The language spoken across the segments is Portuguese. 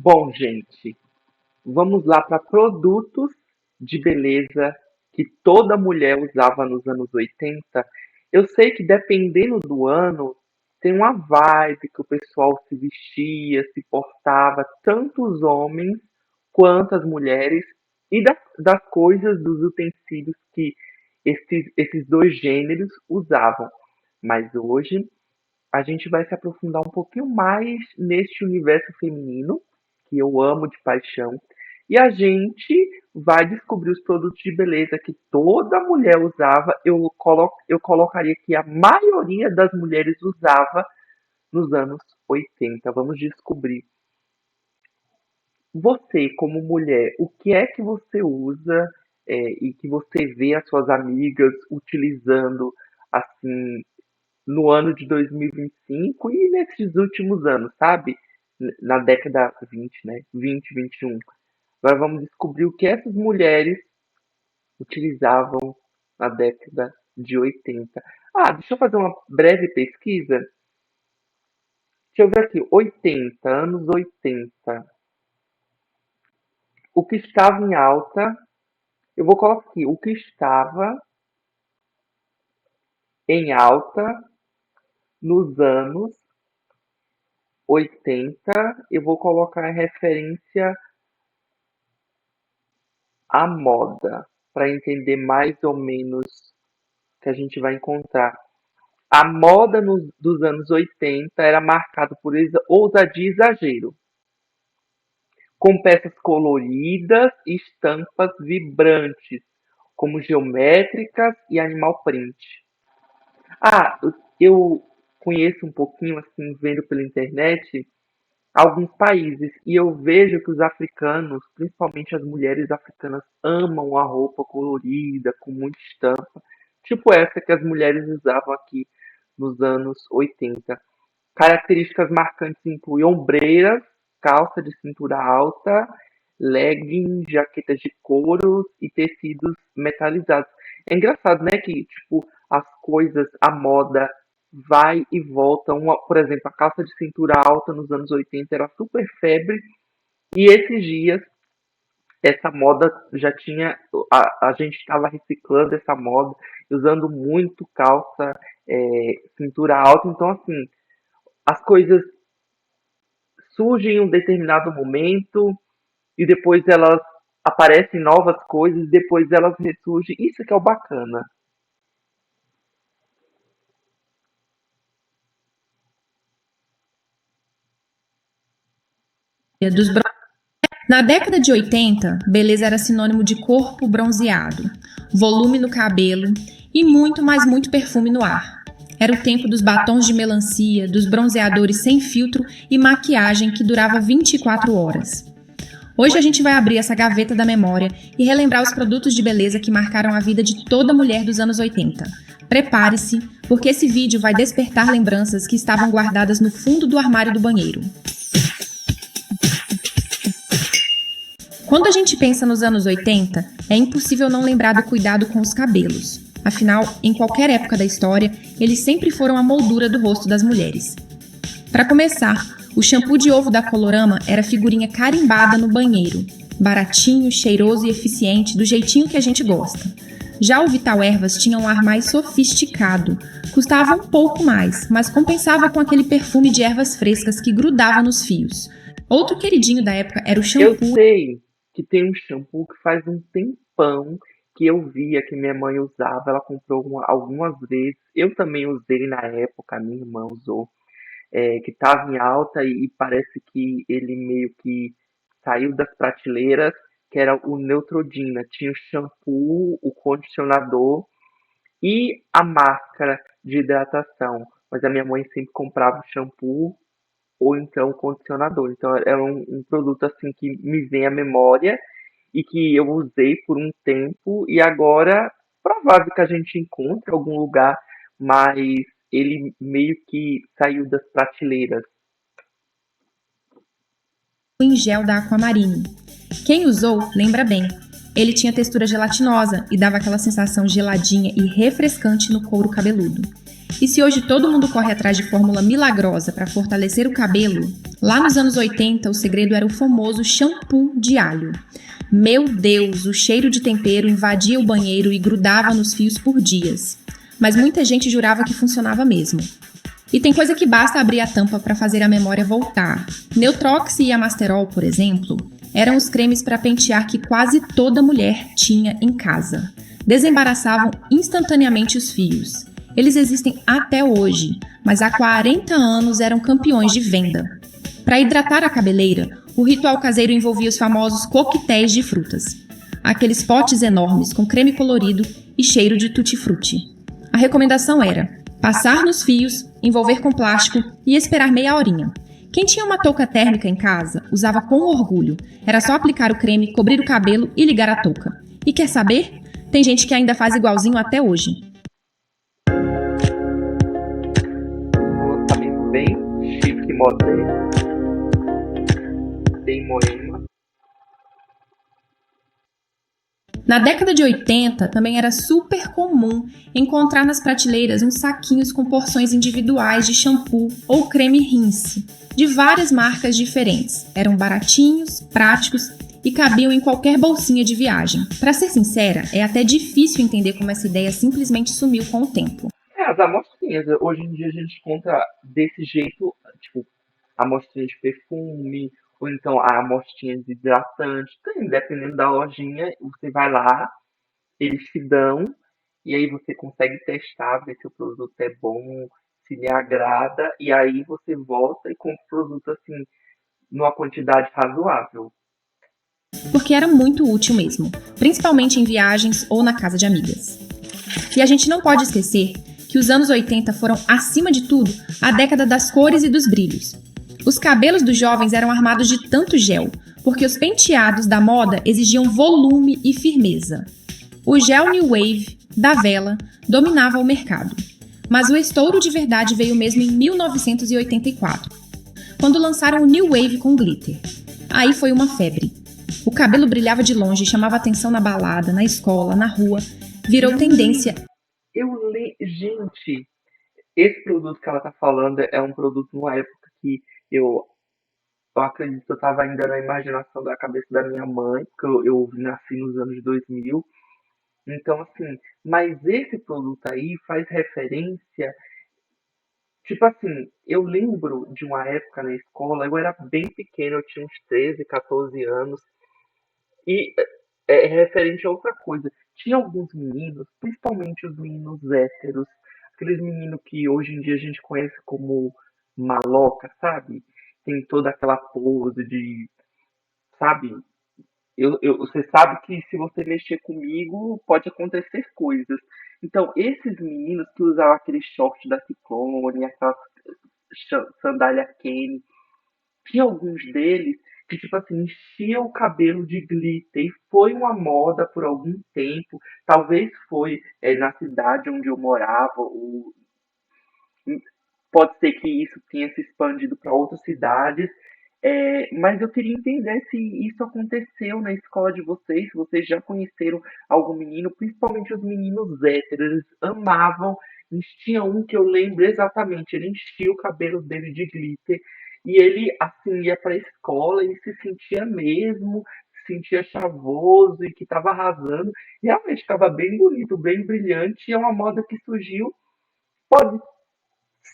Bom, gente, vamos lá para produtos de beleza que toda mulher usava nos anos 80. Eu sei que dependendo do ano, tem uma vibe que o pessoal se vestia, se portava, tanto os homens quanto as mulheres, e das coisas, dos utensílios que esses dois gêneros usavam. Mas hoje a gente vai se aprofundar um pouquinho mais neste universo feminino, que eu amo de paixão, e a gente vai descobrir os produtos de beleza que toda mulher usava. Eu colocaria que a maioria das mulheres usava nos anos 80. Vamos descobrir. Você, como mulher, o que é que você usa e que você vê as suas amigas utilizando assim no ano de 2025 e nesses últimos anos, sabe? Na década 20, né? 20, 21. Agora vamos descobrir o que essas mulheres utilizavam na década de 80. Ah, deixa eu fazer uma breve pesquisa. Deixa eu ver aqui. 80, anos 80. O que estava em alta, eu vou colocar aqui, o que estava em alta nos anos 80, eu vou colocar em referência a moda, para entender mais ou menos o que a gente vai encontrar. A moda dos anos 80 era marcada por ousadia e exagero, com peças coloridas e estampas vibrantes, como geométricas e animal print. Ah, eu conheço um pouquinho, assim, vendo pela internet, alguns países, e eu vejo que os africanos, principalmente as mulheres africanas, amam a roupa colorida, com muita estampa, tipo essa que as mulheres usavam aqui nos anos 80. Características marcantes incluem ombreiras, calça de cintura alta, leggings, jaquetas de couro e tecidos metalizados. É engraçado, né, que tipo as coisas, a moda vai e volta. Por exemplo, a calça de cintura alta nos anos 80 era super febre e esses dias essa moda já tinha, a gente estava reciclando essa moda, usando muito calça cintura alta. Então, assim, as coisas surgem em um determinado momento e depois elas aparecem novas coisas e depois elas ressurgem. Isso que é o bacana. dos bron- Na década de 80, beleza era sinônimo de corpo bronzeado, volume no cabelo e muito, mas muito perfume no ar. Era o tempo dos batons de melancia, dos bronzeadores sem filtro e maquiagem que durava 24 horas. Hoje a gente vai abrir essa gaveta da memória e relembrar os produtos de beleza que marcaram a vida de toda mulher dos anos 80. Prepare-se, porque esse vídeo vai despertar lembranças que estavam guardadas no fundo do armário do banheiro. Quando a gente pensa nos anos 80, é impossível não lembrar do cuidado com os cabelos. Afinal, em qualquer época da história, eles sempre foram a moldura do rosto das mulheres. Para começar, o shampoo de ovo da Colorama era figurinha carimbada no banheiro. Baratinho, cheiroso e eficiente, do jeitinho que a gente gosta. Já o Vital Ervas tinha um ar mais sofisticado. Custava um pouco mais, mas compensava com aquele perfume de ervas frescas que grudava nos fios. Outro queridinho da época era o Eu shampoo. sei que tem um shampoo que faz um tempão que eu via que minha mãe usava, ela comprou algumas vezes, eu também usei na época, a minha irmã usou, que estava em alta e parece que ele meio que saiu das prateleiras, que era o Neutrogena. Tinha o shampoo, o condicionador e a máscara de hidratação. Mas a minha mãe sempre comprava o shampoo ou então o condicionador. Então é um produto assim que me vem à memória e que eu usei por um tempo e agora provável que a gente encontre em algum lugar, mas ele meio que saiu das prateleiras. Em gel da Aquamarine. Quem usou lembra bem. Ele tinha textura gelatinosa e dava aquela sensação geladinha e refrescante no couro cabeludo. E se hoje todo mundo corre atrás de fórmula milagrosa para fortalecer o cabelo, lá nos anos 80 o segredo era o famoso shampoo de alho. Meu Deus, o cheiro de tempero invadia o banheiro e grudava nos fios por dias. Mas muita gente jurava que funcionava mesmo. E tem coisa que basta abrir a tampa para fazer a memória voltar. Neutrox e Amasterol, por exemplo, eram os cremes para pentear que quase toda mulher tinha em casa. Desembaraçavam instantaneamente os fios. Eles existem até hoje, mas há 40 anos eram campeões de venda. Para hidratar a cabeleira, o ritual caseiro envolvia os famosos coquetéis de frutas. Aqueles potes enormes com creme colorido e cheiro de tutti-frutti. A recomendação era passar nos fios, envolver com plástico e esperar meia horinha. Quem tinha uma touca térmica em casa usava com orgulho. Era só aplicar o creme, cobrir o cabelo e ligar a touca. E quer saber? Tem gente que ainda faz igualzinho até hoje. Um lançamento bem chique, moderno, bem moema. Na década de 80, também era super comum encontrar nas prateleiras uns saquinhos com porções individuais de shampoo ou creme rinse, de várias marcas diferentes. Eram baratinhos, práticos e cabiam em qualquer bolsinha de viagem. Para ser sincera, é até difícil entender como essa ideia simplesmente sumiu com o tempo. As amostrinhas, hoje em dia a gente encontra desse jeito, tipo, amostrinha de perfume, ou então a amostrinha de hidratante. Tem, dependendo da lojinha, você vai lá, eles te dão, e aí você consegue testar, ver se o produto é bom, se lhe agrada, e aí você volta e compra o produto assim, numa quantidade razoável. Porque era muito útil mesmo, principalmente em viagens ou na casa de amigas. E a gente não pode esquecer que os anos 80 foram, acima de tudo, a década das cores e dos brilhos. Os cabelos dos jovens eram armados de tanto gel, porque os penteados da moda exigiam volume e firmeza. O gel New Wave, da Vela, dominava o mercado. Mas o estouro de verdade veio mesmo em 1984, quando lançaram o New Wave com glitter. Aí foi uma febre. O cabelo brilhava de longe, chamava atenção na balada, na escola, na rua, virou tendência. Gente, esse produto que ela tá falando é um produto numa época que eu, eu acredito que eu tava ainda na imaginação da cabeça da minha mãe, porque eu nasci nos anos 2000. Então, assim, mas esse produto aí faz referência, tipo assim, eu lembro de uma época na escola, eu era bem pequeno, eu tinha uns 13, 14 anos, e é referente a outra coisa. Tinha alguns meninos, principalmente os meninos héteros, aqueles meninos que hoje em dia a gente conhece como maloca, sabe? Tem toda aquela pose de, sabe? Você sabe que se você mexer comigo, pode acontecer coisas. Então, esses meninos que usavam aquele short da Ciclone, aquela sandália Kenny, tinha alguns deles que, tipo assim, enchiam o cabelo de glitter e foi uma moda por algum tempo. Talvez foi na cidade onde eu morava, ou pode ser que isso tenha se expandido para outras cidades. Mas eu queria entender se isso aconteceu na escola de vocês, se vocês já conheceram algum menino, principalmente os meninos héteros, eles amavam. Tinha um que eu lembro exatamente, ele enchia o cabelo dele de glitter e ele assim ia para a escola e se sentia mesmo, se sentia chavoso e que estava arrasando. E realmente ficava bem bonito, bem brilhante. E é uma moda que surgiu, pode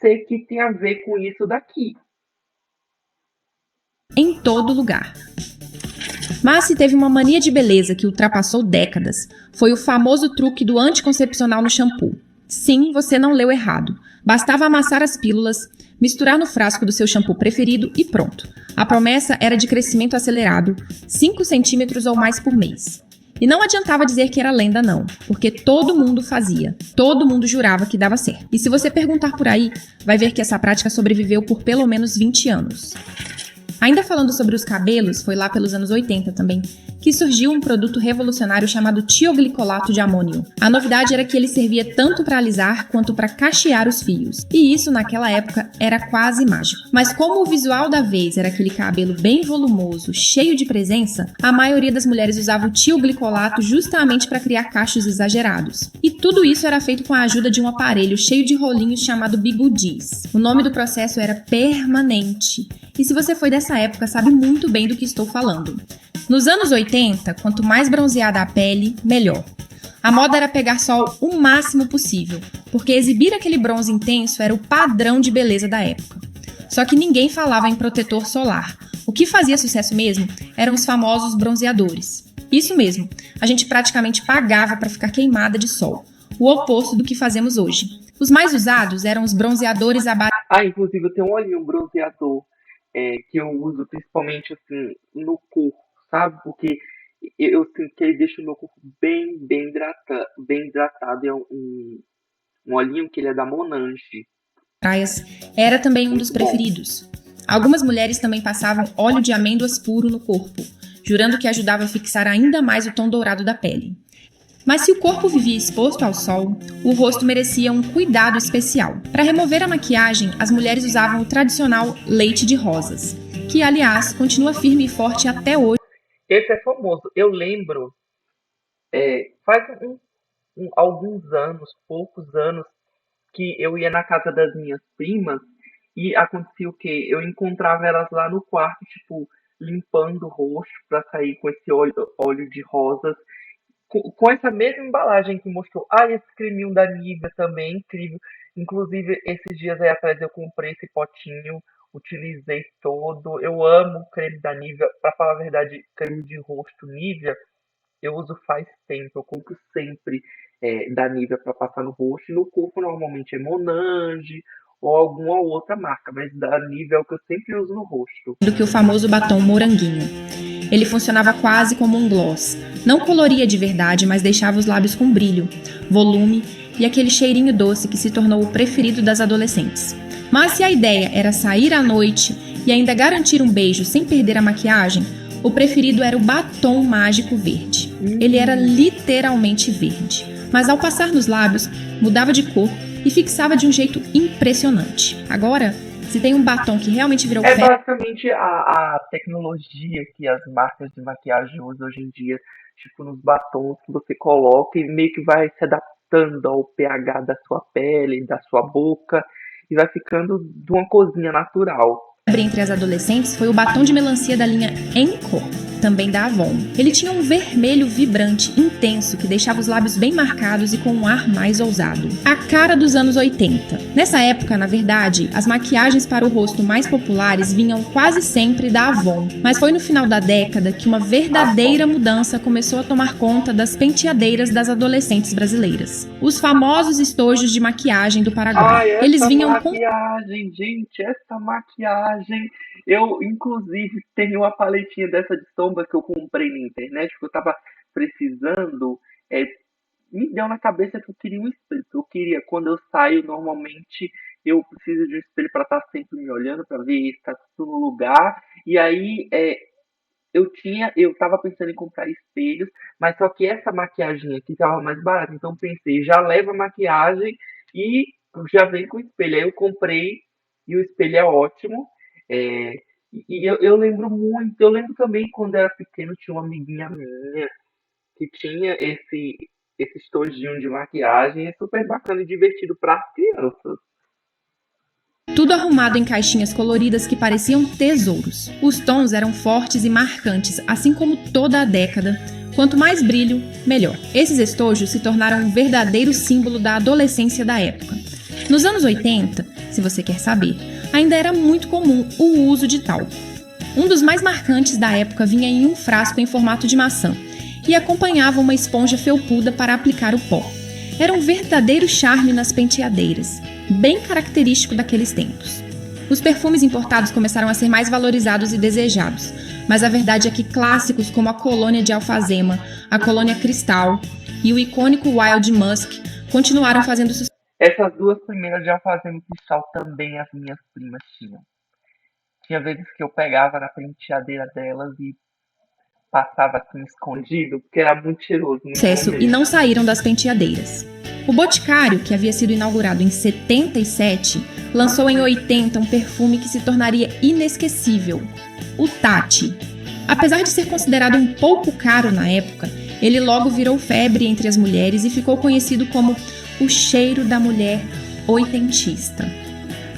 ser que tenha a ver com isso daqui. Em todo lugar. Mas se teve uma mania de beleza que ultrapassou décadas, foi o famoso truque do anticoncepcional no shampoo. Sim, você não leu errado. Bastava amassar as pílulas, misturar no frasco do seu shampoo preferido e pronto. A promessa era de crescimento acelerado, 5 centímetros ou mais por mês. E não adiantava dizer que era lenda não, porque todo mundo fazia, todo mundo jurava que dava certo. E se você perguntar por aí, vai ver que essa prática sobreviveu por pelo menos 20 anos. Ainda falando sobre os cabelos, foi lá pelos anos 80 também, que surgiu um produto revolucionário chamado tioglicolato de amônio. A novidade era que ele servia tanto para alisar quanto para cachear os fios. E isso, naquela época, era quase mágico. Mas como o visual da vez era aquele cabelo bem volumoso, cheio de presença, a maioria das mulheres usava o tioglicolato justamente para criar cachos exagerados. E tudo isso era feito com a ajuda de um aparelho cheio de rolinhos chamado bigudis. O nome do processo era permanente. E se você foi dessa época, sabe muito bem do que estou falando. Nos anos 80, quanto mais bronzeada a pele, melhor. A moda era pegar sol o máximo possível, porque exibir aquele bronze intenso era o padrão de beleza da época. Só que ninguém falava em protetor solar. O que fazia sucesso mesmo eram os famosos bronzeadores. Isso mesmo, a gente praticamente pagava para ficar queimada de sol, o oposto do que fazemos hoje. Os mais usados eram os bronzeadores à base. Inclusive eu tenho um bronzeador que eu uso principalmente assim no corpo, sabe? Porque eu sinto que ele deixa o meu corpo bem hidratado. É um olhinho que ele é da Monange. Praias era também um dos Muito bom. preferidos. Algumas mulheres também passavam óleo de amêndoas puro no corpo, jurando que ajudava a fixar ainda mais o tom dourado da pele. Mas se o corpo vivia exposto ao sol, o rosto merecia um cuidado especial. Para remover a maquiagem, as mulheres usavam o tradicional leite de rosas, que, aliás, continua firme e forte até hoje. Esse é famoso. Eu lembro, faz alguns anos, poucos anos, que eu ia na casa das minhas primas e acontecia o quê? Eu encontrava elas lá no quarto, tipo, limpando o rosto para sair com esse óleo de rosas, com essa mesma embalagem que mostrou. Esse creminho da Nivea também, incrível. Inclusive, esses dias aí atrás eu comprei esse potinho, utilizei todo. Eu amo o creme da Nivea. Pra falar a verdade, creme de rosto Nivea, eu uso faz tempo. Eu compro sempre da Nivea para passar no rosto. E no corpo, normalmente é Monange ou alguma outra marca, mas da Nivea é o que eu sempre uso no rosto. Do que o famoso batom moranguinho. Ele funcionava quase como um gloss. Não coloria de verdade, mas deixava os lábios com brilho, volume e aquele cheirinho doce que se tornou o preferido das adolescentes. Mas se a ideia era sair à noite e ainda garantir um beijo sem perder a maquiagem, o preferido era o batom mágico verde. Ele era literalmente verde, mas ao passar nos lábios, mudava de cor e fixava de um jeito impressionante. Agora, se tem um batom que realmente virou É febre, basicamente a tecnologia que as marcas de maquiagem usam hoje em dia, tipo nos batons que você coloca e meio que vai se adaptando ao pH da sua pele, da sua boca e vai ficando de uma cozinha natural. entre as adolescentes foi o batom de melancia da linha Encore, também da Avon. Ele tinha um vermelho vibrante, intenso, que deixava os lábios bem marcados e com um ar mais ousado. A cara dos anos 80. Nessa época, na verdade, as maquiagens para o rosto mais populares vinham quase sempre da Avon, mas foi no final da década que uma verdadeira mudança começou a tomar conta das penteadeiras das adolescentes brasileiras. Os famosos estojos de maquiagem do Paraguai. Eles vinham com Gente, essa maquiagem. Eu, inclusive, tenho uma paletinha dessa de sombra que eu comprei na internet, que eu tava precisando. Me deu na cabeça que eu queria um espelho. Que eu queria, quando eu saio, normalmente eu preciso de um espelho para estar sempre me olhando, para ver se está tudo no lugar. E aí, eu tava pensando em comprar espelhos, mas só que essa maquiagem aqui tava mais barata. Então pensei, já leva a maquiagem e já vem com o espelho. Aí eu comprei e o espelho é ótimo. É, eu lembro muito, eu lembro também quando eu era pequeno, tinha uma amiguinha minha que tinha esse estojinho de maquiagem. É super bacana e divertido para as crianças. tudo arrumado em caixinhas coloridas que pareciam tesouros. Os tons eram fortes e marcantes, assim como toda a década. Quanto mais brilho, melhor. Esses estojos se tornaram um verdadeiro símbolo da adolescência da época. Nos anos 80, se você quer saber, ainda era muito comum o uso de talco. Um dos mais marcantes da época vinha em um frasco em formato de maçã e acompanhava uma esponja felpuda para aplicar o pó. Era um verdadeiro charme nas penteadeiras, bem característico daqueles tempos. Os perfumes importados começaram a ser mais valorizados e desejados, mas a verdade é que clássicos como a colônia de alfazema, a colônia cristal e o icônico Wild Musk continuaram fazendo sucesso. Essas duas primeiras de alfazema e cristal também as minhas primas tinham. Tinha vezes que eu pegava na penteadeira delas e passava assim escondido, porque era muito cheiroso no Sucesso e começo. não saíram das penteadeiras. O Boticário, que havia sido inaugurado em 77, lançou em 80 um perfume que se tornaria inesquecível, o Tati. Apesar de ser considerado um pouco caro na época, ele logo virou febre entre as mulheres e ficou conhecido como o cheiro da mulher oitentista.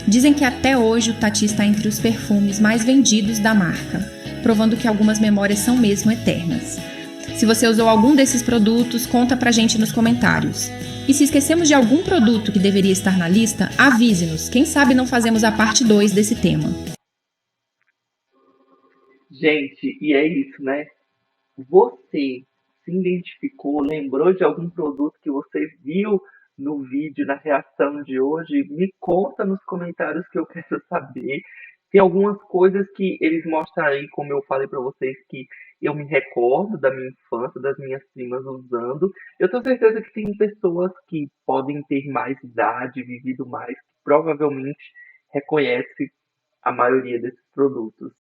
Dizem que até hoje o Tati está entre os perfumes mais vendidos da marca, provando que algumas memórias são mesmo eternas. Se você usou algum desses produtos, conta pra gente nos comentários. E se esquecemos de algum produto que deveria estar na lista, avise-nos. Quem sabe não fazemos a parte 2 desse tema. Gente, e é isso, né? Você se identificou, lembrou de algum produto que você viu no vídeo, na reação de hoje? Me conta nos comentários que eu quero saber. Tem algumas coisas que eles mostram aí, como eu falei para vocês, que eu me recordo da minha infância, das minhas primas usando. Eu tenho certeza que tem pessoas que podem ter mais idade, vivido mais, que provavelmente reconhece a maioria desses produtos.